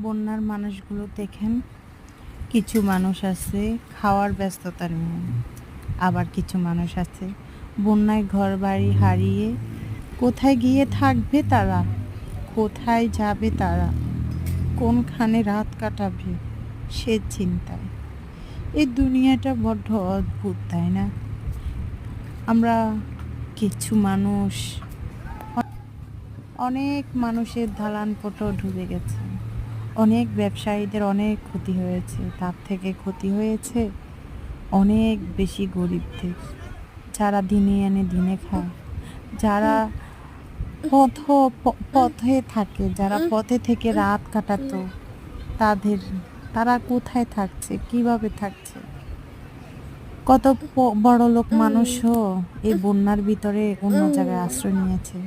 বন্যার মানুষগুলো দেখেন, কিছু মানুষ আছে খাওয়ার ব্যস্ততার নিয়ে, আবার কিছু মানুষ আছে বন্যায় ঘরবাড়ি হারিয়ে কোথায় গিয়ে থাকবে তারা, কোথায় যাবে তারা, কোনখানে রাত কাটাবে সে চিন্তায়। এই দুনিয়াটা বড্ড অদ্ভুত, তাই না? আমরা কিছু মানুষ, অনেক মানুষের দালানকোঠা ডুবে গেছে, অনেক ব্যবসায়ীদের অনেক ক্ষতি হয়েছে, তার থেকে ক্ষতি হয়েছে অনেক বেশি গরিবদের, যারা দিনে আনে দিনে খায়, যারা পথ পথে থাকে, যারা পথে থেকে রাত কাটাতো, তাদের তারা কোথায় থাকছে, কিভাবে থাকছে? কত বড়লোক মানুষও এই বন্যার ভিতরে অন্য জায়গায় আশ্রয় নিয়েছে।